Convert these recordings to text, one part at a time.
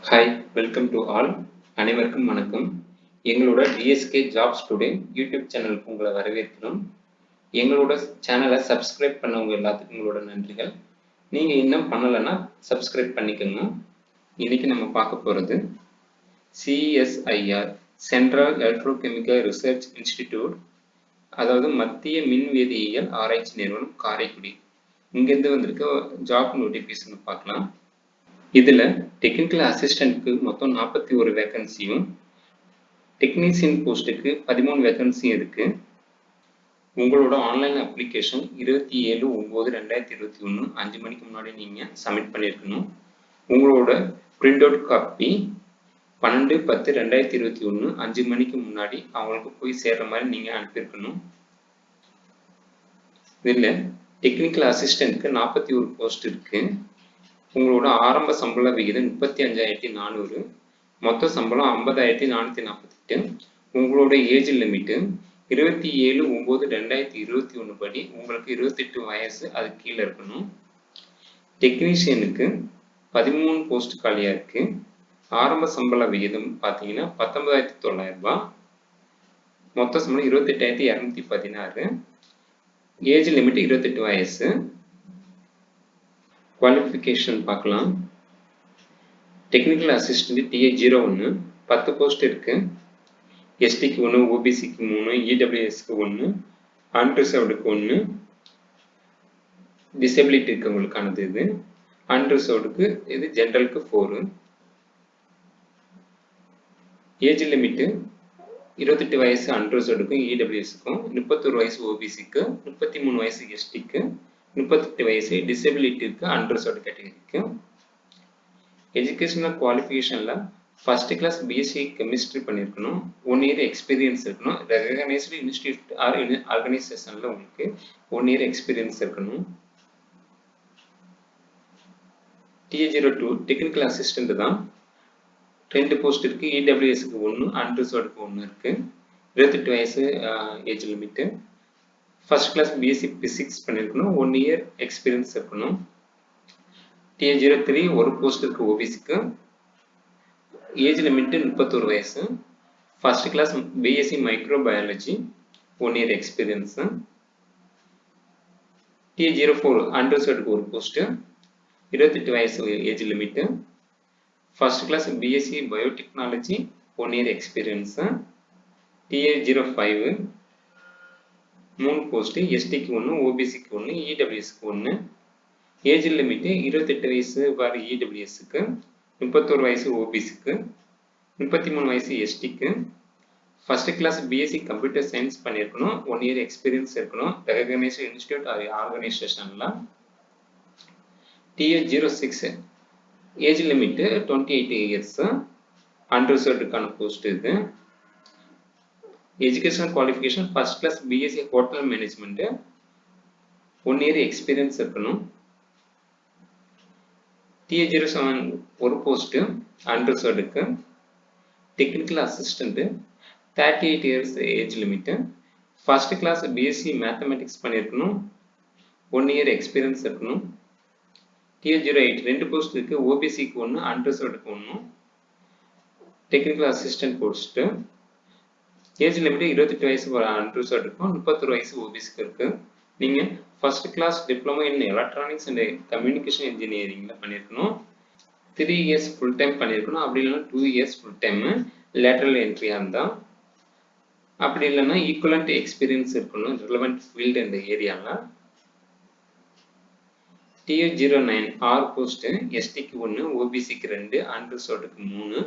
Hi welcome to all. அனைவருக்கும் வணக்கம். எங்களோட டிஎஸ்கே ஜாப்ஸ் டுடே யூடியூப் சேனலுக்கு உங்களை வரவேற்கிறோம். எங்களோட சேனலை சப்ஸ்கிரைப் பண்ணவங்க எல்லாத்துக்கும் உங்களோட நன்றிகள். நீங்கள் இன்னும் பண்ணலைன்னா சப்ஸ்கிரைப் பண்ணிக்கோங்க. இன்னைக்கு நம்ம பார்க்க போகிறது CSIR central electrochemical research institute, அதாவது மத்திய மின் வேதியியல் ஆராய்ச்சி நிறுவனம் காரைக்குடி. இங்கேருந்து வந்திருக்க ஜாப் நோட்டிஃபிகேஷன் பார்க்கலாம். இதில் டெக்னிக்கல் அசிஸ்டண்ட்க்கு மொத்தம் 41 வேகன்சியும், டெக்னீஷியன் போஸ்ட்டுக்கு 13 வேகன்சியும் இருக்கு. உங்களோட ஆன்லைன் அப்ளிகேஷன் 27/9/2021 5 மணிக்கு முன்னாடி நீங்கள் சப்மிட் பண்ணியிருக்கணும். உங்களோட பிரிண்ட் அவுட் காப்பி 12/10/2021 5 மணிக்கு முன்னாடி அவங்களுக்கு போய் சேர்ற மாதிரி நீங்கள் அனுப்பியிருக்கணும். இதில் டெக்னிக்கல் அசிஸ்டண்ட்க்கு 41 போஸ்ட் இருக்கு. உங்களோட ஆரம்ப சம்பள விகிதம் 35,400, மொத்த சம்பளம் 50,448. உங்களோட ஏஜ் லிமிட்டு 27/9/2021 படி உங்களுக்கு 28 வயசு அதுக்கு கீழே இருக்கணும். டெக்னீஷியனுக்கு 13 போஸ்ட் காலியாக இருக்கு. ஆரம்ப சம்பள விகிதம் பார்த்தீங்கன்னா 19,900 ரூபாய், மொத்த சம்பளம் 28,216. ஏஜ் லிமிட் 28 வயசு. குவாலிஃபிகேஷன் பார்க்கலாம். டெக்னிக்கல் அசிஸ்டன்ட் TA01 10 போஸ்ட் இருக்கு. எஸ்டிக்கு 1, ஓபிசிக்கு 3, இடபிள்யூஎஸ்க்கு 1, அன்ரிசர்வ்டுக்கு 1, டிசபிலிட்டி இருக்கவங்களுக்கானது இது. அன்ரிசர்வ்டுக்கு இது ஜென்ரலுக்கு 4. ஏஜ் லிமிட்டு 28 வயசு அன்ரிசர்வ்டுக்கும் இடபிள்யூஎஸ்க்கும், 31 வயசு ஓபிசிக்கு, 33 வயசு எஸ்டிக்கு, 38 வயசு டிசபிலிட்டிக்கு அன்ரிசர்வ்டு கேட்டகரிக்கு. எஜுகேஷனல் குவாலிஃபிகேஷனில் ஃபர்ஸ்ட் கிளாஸ் பிஎஸ்சி கெமிஸ்ட்ரி பண்ணியிருக்கணும். 1 இயர் எக்ஸ்பீரியன்ஸ் இருக்கணும். ரெகனைஸ்டு இன்ஸ்டியூட் ஆர் ஆர்கனைசேஷனில் உங்களுக்கு 1 இயர் எக்ஸ்பீரியன்ஸ் இருக்கணும். TA02 டெக்னிக்கல் அசிஸ்டன்ட் தான். 2 போஸ்ட் இருக்கு. இடபிள்யூஎஸ்க்கு 1, அன்ரிசர்வ்டுக்கு 1 இருக்கு. 28 வயசு age limit. First class BSc physics பண்ணியிருக்கணும். 1 இயர் எக்ஸ்பீரியன்ஸ் இருக்கணும். TA03 ஒரு போஸ்ட் இருக்கு ஓபிசிக்கு. ஏஜ் லிமிட் 31 வயசு. First class BSc microbiology, 1 year experience. TA04 அன்ரிசர்வ்டுக்கு ஒரு போஸ்ட், 28 வயசு age limit. First class BSc biotechnology, 1 year experience. TA05 3 post, எஸ்டிக்கு 1, ஓபிசிக்கு 1, இடபிள்யூஎஸ்க்கு 1. ஏஜ் லிமிட் 28 வயசு பார் இடபிள்யூஎஸ்க்கு, 31 வயசு ஓபிசிக்கு, 33 வயசு எஸ்டிக்கு. First class BSc computer science பண்ணியிருக்கணும். 1 இயர் எக்ஸ்பீரியன்ஸ் இருக்கணும். ரெகனைஸ்டு இன்ஸ்டியூட் ஆர் ஆர்கனைசேஷன்ல. TA06 ஏஜ் லிமிட் 28 இயர்ஸ், அன்ரிசர்வ்டுக்கான போஸ்ட் இது. Educational qualification first class BSc hotel management, 1 year experience இருக்கணும். TA07 ஒரு போஸ்ட் அன்ரிசர்வ்டுக்கு. Technical assistant 38 years age limit. First class BSc mathematics பண்ணியிருக்கணும். 1 year experience இருக்கணும். TA08 2 post இருக்கு. ஓபிசிக்கு 1, அன்ரிசர்வ்டுக்கு 1. Technical assistant post. Age limit 28 வயசு அன்ரிசர்வ்டுக்கும், 31 வயசு ஓபிசிக்கு இருக்கு. நீங்க first class diploma in electronics and communication இன்ஜினியரிங்ல பண்ணியிருக்கணும். 3 இயர்ஸ் ஃபுல் டைம் பண்ணியிருக்கணும். அப்படி இல்லைன்னா 2 இயர்ஸ் ஃபுல் டைம் லேட்டரல் என்ட்ரியா இருந்தா. அப்படி இல்லைன்னா ஈக்குவலண்ட் எக்ஸ்பீரியன்ஸ் இருக்கணும் ரிலவெண்ட் ஃபீல்டு இந்த ஏரியாவில். TA09 6 போஸ்ட், எஸ்டிக்கு 1, ஓபிசிக்கு 2, அன்ரிசர்வ்டுக்கு 3.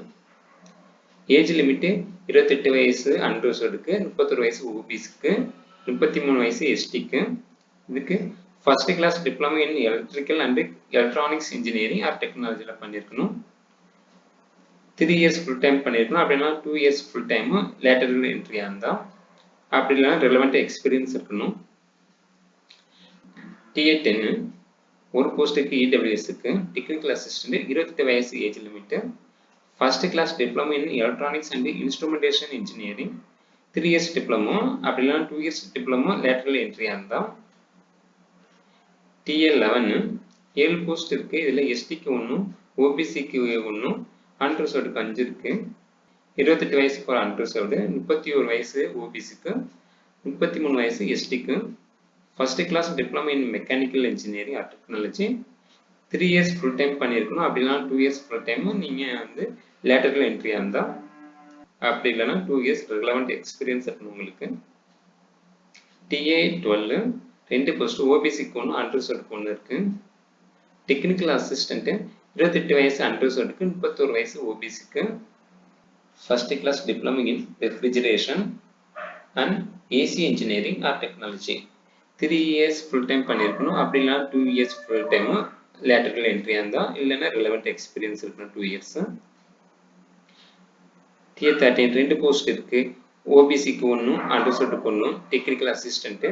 ஏஜ் லிமிட் 28 வயசு அன்ரிசர்வ்டுக்கு, 31 வயசு ஓபிசிக்கு, 33 வயசு எஸ்டிக்கு. இதுக்கு first class diploma in electrical and electronics engineering or டெக்னாலஜியில் பண்ணியிருக்கணும். 3 இயர்ஸ் ஃபுல் டைம் பண்ணியிருக்கணும். அப்படின்னா 2 இயர்ஸ் ஃபுல் டைம் லேட்டரல் என்ட்ரியா இருந்தால். அப்படி இல்லைன்னா ரெலவெண்ட் எக்ஸ்பீரியன்ஸ் இருக்கணும். TA10 ஒரு போஸ்ட்டுக்கு இடபிள்யூஎஸ்க்கு டெக்னிக்கல் அசிஸ்டன்ட், 28 வயசு age limit. First class diploma in electronics and instrumentation engineering, 3 years diploma. அப்படி இல்லைன்னா 2 இயர்ஸ் டிப்ளமோ லேட்டரல் என்ட்ரியா இருந்தால். TA11 7 போஸ்ட் இருக்கு. இதில் எஸ்டிக்கு 1, ஓபிசிக்கு 1, அன்ரிசர்வ்டுக்கு 5 இருக்கு. 28 வயசு ஃபார் அன்ரிசர்வ்டு, 31 வயசு ஓபிசிக்கு, 33 வயசு எஸ்டிக்கு. First class diploma in mechanical engineering or technology 3 years full time பண்ணியிருக்கணும். அப்படி இல்லைனா 2 இயர்ஸ் ஃபுல் டைம் நீங்கள் வந்து லேட்டரல் என்ட்ரியாக இருந்தால், அப்படி இல்லைனா 2 இயர்ஸ் ரெலவெண்ட் எக்ஸ்பீரியன்ஸ் இருக்கணும் உங்களுக்கு. டிஏ 12 2 போஸ்ட், ஓபிசிக்கு ஒன்று அன்ரிசர்வ்டுக்கு ஒன்று இருக்கு. டெக்னிக்கல் அசிஸ்டன்ட் 28 வயசு அன்ரிசர்வ்டுக்கு, 31 வயசு ஓபிசிக்கு. First class diploma in refrigeration and AC engineering or technology 3 years full time பண்ணியிருக்கணும். அப்படி இல்லைனா 2 இயர்ஸ் ஃபுல் டைம் லேட்டரல் என்ட்ரியாக இருந்தால், இல்லைன்னா ரெலவெண்ட் எக்ஸ்பீரியன்ஸ் இருக்கணும் 2 இயர்ஸ். டிஏ 13 2 போஸ்ட் இருக்கு. ஓபிசிக்கு ஒன்று, அன்ரிசர்வ்டுக்கு ஒன்று. டெக்னிக்கல் அசிஸ்டன்ட்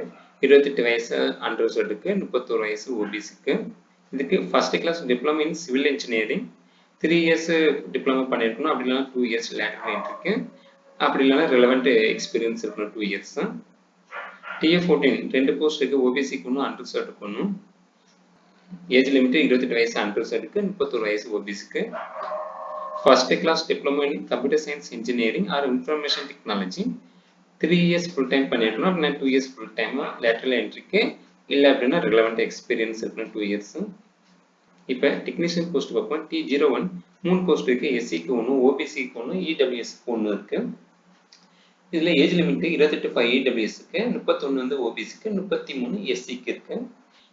28 வயசு அன்ரிசர்வ்டுக்கு, 31 வயசு ஓபிசிக்கு. இதுக்கு first class diploma in civil engineering 3 years diploma பண்ணியிருக்கணும். அப்படி இல்லைனா 2 இயர்ஸ் லேட்டரல் என்ட்ரிக்கு, அப்படி இல்லைனா ரெலவெண்ட் எக்ஸ்பீரியன்ஸ் இருக்கணும் 2 இயர்ஸ். டிஏ 14 2 போஸ்ட் இருக்கு. ஓபிசிக்கு ஒன்று, அன்ரிசர்வ்டுக்கு ஒன்று. ஏஜ் லிமிட் 28 வயசு அன்ரிசர்வ்டுக்கு, 31 வயசு ஓபிசிக்கு. First class diploma in computer science engineering or information technology 3 years full time பண்ணியிருக்கணும். அப்படின்னா 2 இயர்ஸ் ஃபுல் டைம் லேட்டரல் என்ட்ரிக்கு, இல்லை அப்படின்னா ரெலவெண்ட் எக்ஸ்பீரியன்ஸ் இருக்கணும் 2 இயர்ஸ். இப்போ டெக்னீஷியன் போஸ்ட் பார்ப்போம். T01 3 போஸ்ட் இருக்கு. எஸ்சிக்கு ஒன்று, ஓபிசிக்கு ஒன்று, இடபிள்யூஎஸ்க்கு ஒன்று இருக்கு. இதில் ஏஜ் லிமிட் 28 ஃபார் இடபிள்யூஎஸ்க்கு, 31 வந்து ஓபிசிக்கு, 33 எஸ்சிக்கு இருக்கு.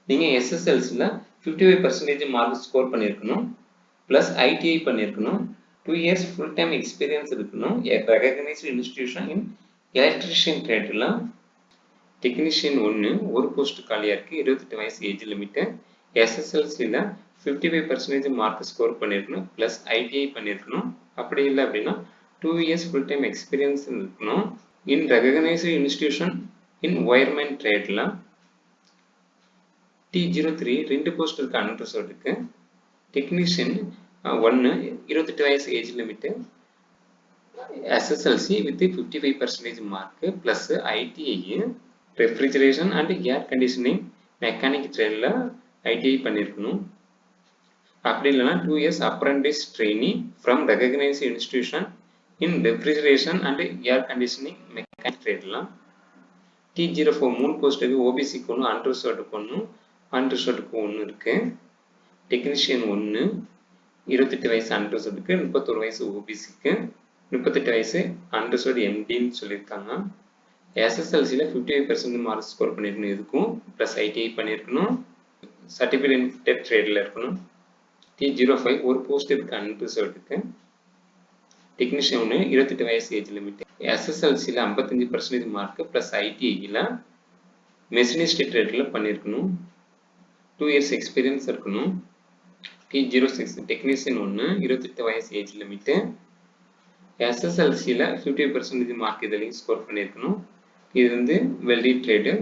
நீங்கள் எஸ்எஸ்எல்சியில் 55% மார்க் ஸ்கோர் பண்ணியிருக்கணும், ப்ளஸ் ஐடிஐ பண்ணியிருக்கணும், 2 இயர்ஸ் ஃபுல் டைம் எக்ஸ்பீரியன்ஸ் இருக்கணும், ரெகக்னைஸ்டு இன்ஸ்டிடியூஷன் இன் எலக்ட்ரிஷியன் ட்ரேடில். டெக்னீஷியன் 1 ஒரு போஸ்ட் காலியாக இருக்குது. 28 வயசு ஏஜ் லிமிட்டு. எஸ்எஸ்எல்சியில் 55% மார்க் ஸ்கோர் பண்ணியிருக்கணும், ப்ளஸ் ஐடிஐ பண்ணியிருக்கணும். அப்படி இல்லை அப்படின்னா 2 இயர்ஸ் ஃபுல் டைம் எக்ஸ்பீரியன்ஸ் இருக்கணும் in recognised institution in wireman ட்ரேடில். T03 2 போஸ்ட் இருக்கு அன்ரிசர்வ்டுக்கு. டெக்னீஷியன் 1 28 வயசு age limit. SSLC with 55% mark plus ITI refrigeration and air conditioning mechanic ட்ரேடில் ஐடிஐ பண்ணியிருக்கணும். அப்படி இல்லைனா 2 years apprentice trainee from recognised institution in refrigeration and air conditioning mechanic ட்ரேடில். T04 3 post இருக்கு. ஓபிசிக்கு ஒன்று, அன்ரிசர்வ்டுக்கு ஒன்று, அன்ரிசர்வ்டுக்கு ஒன்று இருக்கு. டெக்னீஷியன் 1 28 வயசு அன்ரிசர்வ்டுக்கு, 31 வயசு ஓபிசிக்கு, 38 வயசு அன்ரிசர்வ்டு எம்டின்னு சொல்லியிருக்காங்க. எஸ்எஸ்எல்சியில் 55% மார்க் ஸ்கோர் பண்ணியிருக்கணும். இதுக்கும் ப்ளஸ் ஐடிஐ பண்ணியிருக்கணும், சர்டிஃபிகேட் இன் ஃபிட்டட் ட்ரேடில் இருக்கணும். T05 ஒரு போஸ்ட் இருக்கு அன்ரிசர்வ்டுக்கு. டெக்னீஷியன் 1 28 வயசு ஏஜ் லிமிட். எஸ்எஸ்எல்சியில் 55% மார்க் ப்ளஸ் ஐடிஐயில் மெஷினிஸ்ட் ட்ரேடில் பண்ணியிருக்கணும். 2 இயர்ஸ் எக்ஸ்பீரியன்ஸ் இருக்கணும். T06 டெக்னீஷியன் 1 28 வயசு ஏஜ் லிமிட்டு. எஸ்எஸ்எல்சியில் 50% மார்க் இதுலையும் ஸ்கோர் பண்ணியிருக்கணும். இது வந்து வெல்டி ட்ரேடு.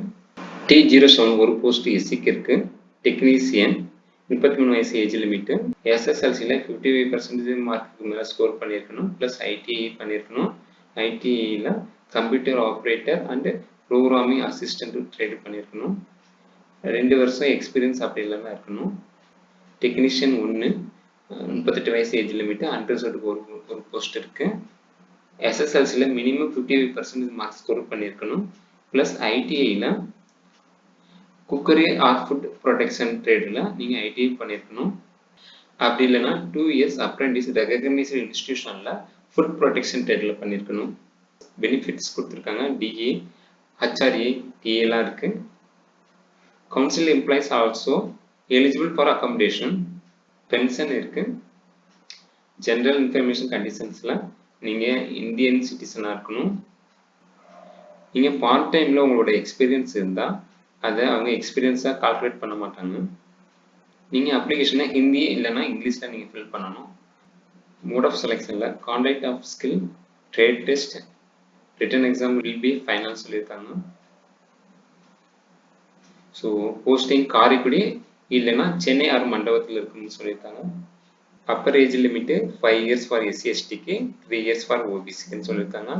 T07 ஒரு போஸ்ட் எஸ்சிக்கு இருக்கு. டெக்னீஷியன் 33 வயசு ஏஜ் லிமிட்டு. எஸ்எஸ்எல்சியில் 55% மார்க்குக்கு மேலே ஸ்கோர் பண்ணியிருக்கணும், ப்ளஸ் ஐடிஐ பண்ணியிருக்கணும். ஐடிஐயில் computer operator and programming assistant trade பண்ணியிருக்கணும். 2 வருஷம் எக்ஸ்பீரியன்ஸ் அப்படி இல்லைன்னா இருக்கணும். டெக்னீஷியன் 1 38 வயசு ஏஜ் லிமிட்டு. அன்ரிசர்வ்டுக்கு ஒரு போஸ்ட் இருக்கு. எஸ்எஸ்எல்சியில் மினிமம் 55% மார்க் ஸ்கோர் பண்ணியிருக்கணும், ப்ளஸ் ஐடிஐயில் குக்கரி ஆர் ஃபுட் ப்ரொடெக்ஷன் ட்ரேடில் நீங்கள் ஐடிஐ பண்ணியிருக்கணும். அப்படி இல்லைன்னா 2 இயர்ஸ் அப்ரெண்டிஸ் ரெகக்னைஸ்டு இன்ஸ்டிடியூஷனில் ஃபுட் ப்ரொடெக்ஷன் ட்ரேடில் பண்ணியிருக்கணும். பெனிஃபிட்ஸ் கொடுத்துருக்காங்க. டிஏ, ஹச்ஆர்ஏ, டிஏலாம் இருக்குது. Council employees also eligible for accommodation. Pension இருக்குது. ஜென்ரல் இன்ஃபர்மேஷன் கண்டிஷன்ஸில் நீங்கள் இந்தியன் சிட்டிசனாக இருக்கணும். நீங்கள் பார்ட் டைமில் உங்களோட எக்ஸ்பீரியன்ஸ் இருந்தால் அதை அவங்க எக்ஸ்பீரியன்ஸாக கால்குலேட் பண்ண மாட்டாங்க. நீங்கள் அப்ளிகேஷனை ஹிந்தி இல்லைனா இங்கிலீஷில் நீங்கள் ஃபில் பண்ணணும். மோட் ஆஃப் செலெக்ஷனில் contact of skill, trade test, written exam will be final சொல்லியிருக்காங்க. ஸோ போஸ்டிங் காரைக்குடி இல்லைன்னா சென்னை ஆர் மண்டபத்தில் இருக்குன்னு சொல்லியிருக்காங்க. Upper age limit 5 years for SC எஸ்டிக்கு, 3 இயர்ஸ் ஃபார் ஓபிசிக்குன்னு சொல்லியிருக்காங்க.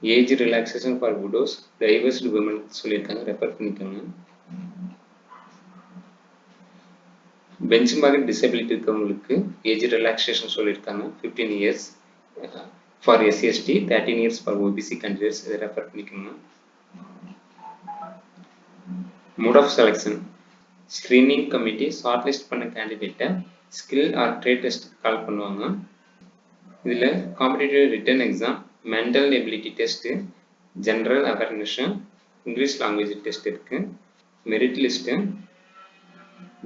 Age relaxation for widows, divorced women சொல்லியிருக்காங்க. ரெஃபர் பண்ணிக்கோங்க. பெஞ்ச்மார்க் டிசபிலிட்டி இருக்கவங்களுக்கு ஏஜ் ரிலாக்ஸேஷன் சொல்லியிருக்காங்க 15 years for SC ST 13 years for OBC candidates. இதை ரெஃபர் பண்ணிக்கோங்க. Mode of selection screening committee short list பண்ண கேண்டிடேட்டை skill or trade test call பண்ணுவாங்க. இதில் competitive written exam, mental ability test, general awareness, English language test இருக்கு. Merit list,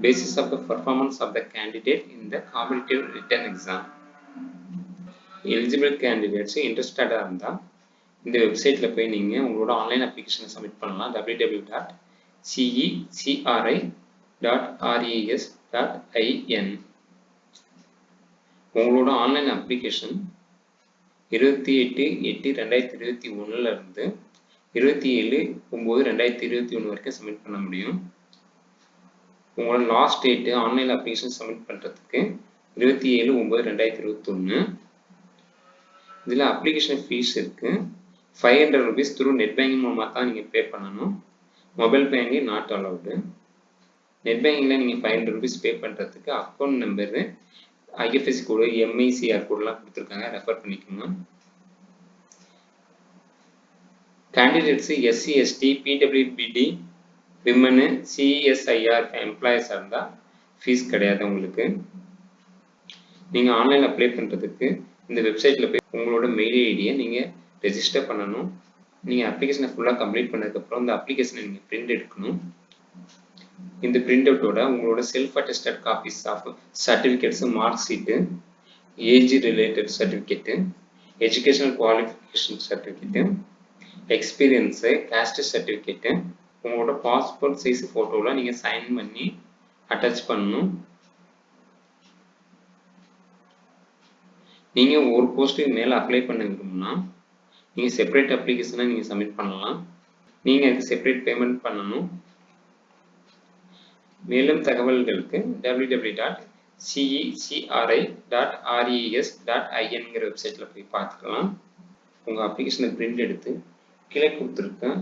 basis of the performance of the candidate in the competitive written exam. eligible candidates interested இருந்தா இந்த வெப்சைட்ல போய் நீங்க உங்களோட online அப்ளிகேஷனை சப்மிட் பண்ணலாம். www.cecri.res.in. உங்களோட ஆன்லைன் அப்ளிகேஷன் 28/8/2021 இருந்து 27/9/2021 வரைக்கும் சப்மிட் பண்ண முடியும். உங்களோட last date online application submit பண்ணுறதுக்கு 27/9/2021. இதில் அப்ளிகேஷன் ஃபீஸ் இருக்குது. 500 rupees த்ரூ நெட் பேங்கிங் மூலமாக தான் நீங்கள் பே பண்ணணும். Mobile banking not allowed. Net பேங்கிங்கில் நீங்கள் 500 rupees பே பண்ணுறதுக்கு account number, IFSC code, MICR கோடெலாம் கொடுத்துருக்காங்க, ரெஃபர் பண்ணிக்கோங்க. கேண்டிடேட்ஸு எஸ்சி, எஸ்டி, பிடபிள்யூபிடி, விமனு, சிஎஸ்ஐஆர் எம்ப்ளாயர்ஸாக இருந்தால் ஃபீஸ் கிடையாது உங்களுக்கு. நீங்கள் ஆன்லைன் அப்ளை பண்ணுறதுக்கு இந்த வெப்சைட்டில் போய் உங்களோட மெயில் ஐடியை நீங்கள் ரெஜிஸ்டர் பண்ணணும். நீங்கள் அப்ளிகேஷனை ஃபுல்லாக கம்ப்ளீட் பண்ணதுக்கப்புறம் இந்த அப்ளிகேஷனை நீங்கள் பிரிண்ட் எடுக்கணும். இந்த பிரிண்ட் அவுட்டோட உங்களோட self attested copies of certificates, mark sheet, age related certificate, educational qualification certificate, experience, caste certificate, உங்களோட பாஸ்போர்ட் சைஸ் ஃபோட்டோவில் நீங்கள் சைன் பண்ணி அட்டாச் பண்ணணும். நீங்கள் ஒரு போஸ்ட்டுக்கு மேலே அப்ளை பண்ண விரும்புனா நீங்கள் செப்பரேட் அப்ளிகேஷனை நீங்கள் சப்மிட் பண்ணலாம். நீங்கள் அதுக்கு செப்பரேட் பேமெண்ட் பண்ணணும். மேலும் தகவல்களுக்கு www.cecri.res.in வெப்சைட்டில் போய் பார்த்துக்கலாம். உங்கள் அப்ளிகேஷனை பிரிண்ட் எடுத்து கீழே கொடுத்துருக்கேன்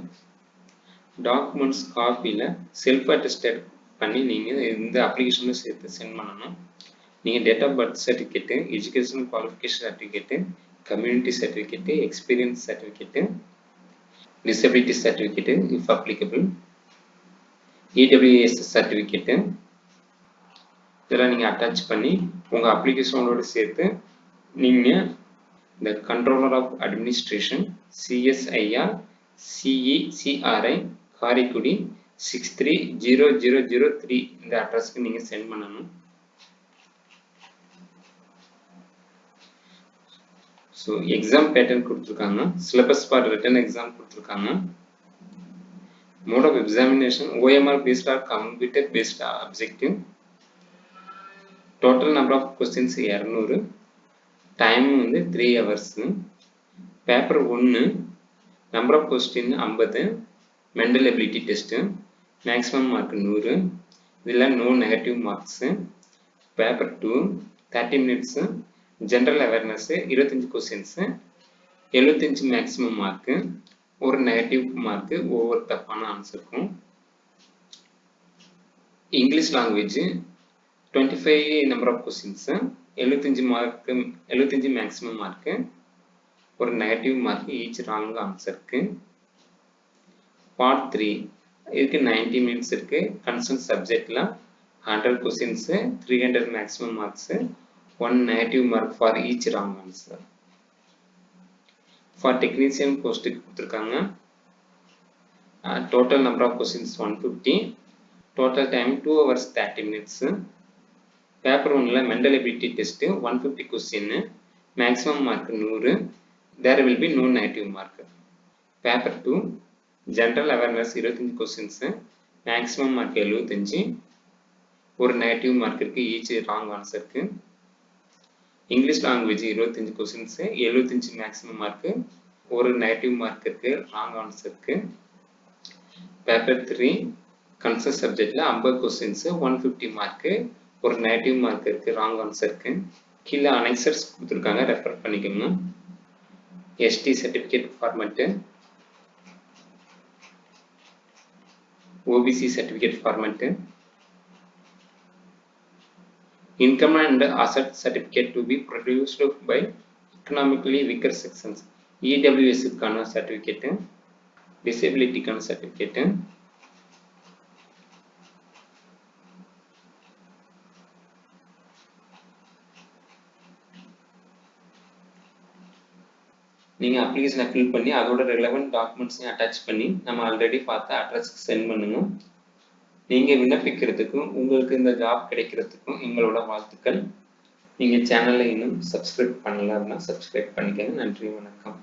டாக்குமெண்ட்ஸ் காப்பியில் செல்ஃப் அட்டஸ்டட் பண்ணி நீங்கள் இந்த அப்ளிகேஷனில் சேர்த்து சென்ட் பண்ணணும். நீங்கள் date of birth certificate, educational qualification certificate, community certificate, experience certificate, disability certificate if applicable, EWS certificate இதெல்லாம் நீங்கள் அட்டாச் பண்ணி உங்கள் அப்ளிகேஷனோடு சேர்த்து நீங்கள் இந்த controller of administration CSIR CECRI Karaikudi 630003 இந்த அட்ரஸ்க்கு நீங்கள் சென்ட் பண்ணணும். ஸோ எக்ஸாம் பேட்டர்ன் கொடுத்துருக்காங்க, சிலபஸ் ஃபார் ரிட்டன் எக்ஸாம் கொடுத்துருக்காங்க. Mode of examination OMR based or computer based objective. Total number of questions 200. Time வந்து 3 hours. Paper 1 number of question 50. Mental ability test, maximum mark 100. இதில் no negative marks. Paper 2 30 minutes. General awareness 25 questions, 75 maximum mark, ஒரு negative mark, ஒவ்வொரு தப்பான ஆன்சருக்கும். English language 25 number of questions, 75 mark, 75 maximum mark, ஒரு negative mark each wrong ஆன்சருக்கு. Part 3 இதுக்கு 90 minutes இருக்கு. Concern சப்ஜெக்ட்ல 100 questions, 300 maximum marks, 1 negative mark for each wrong answer. For technician போஸ்ட்டுக்கு கொடுத்துருக்காங்க. Total number of questions 150. Total time 2 hours 30 minutes. Paper 1ல mental ability test 150 question, maximum mark 100. There will be no negative mark. Paper 2 general awareness 25 questions, maximum mark 75, ஒரு negative mark இருக்கு each wrong ஆன்சருக்கு. English language 25 questions, 75 maximum mark, ஒரு negative mark இருக்கு wrong ஆன்சருக்கு. Paper 3 concern சப்ஜெக்ட்ல 50 questions, 150 mark, ஒரு negative mark இருக்கு wrong ஆன்சருக்கு. கீழே அனெக்சர்ஸ் கொடுத்துருக்காங்க, ரெஃபர் பண்ணிக்கோங்க. ST certificate format, OBC certificate format, income and asset certificate to be produced by economically weaker sections. EWS க்கான certificate, disability க்கான certificate, நீங்க அப்ளிகேஷனை ஃபில் பண்ணி அதோட ரெலவெண்ட் டாக்குமெண்ட்ஸையும் அட்டாச் பண்ணி நம்ம ஆல்ரெடி பார்த்த அட்ரஸ்க்கு சென்ட் பண்ணுங்க. நீங்க விண்ணப்பிக்கிறதுக்கும் உங்களுக்கு இந்த ஜாப் கிடைக்கிறதுக்கும் எங்களோட வாழ்த்துக்கள். நீங்க சேனலை இன்னும் சப்ஸ்கிரைப் பண்ணல அப்படின்னா சப்ஸ்கிரைப் பண்ணிக்கங்க. நன்றி, வணக்கம்.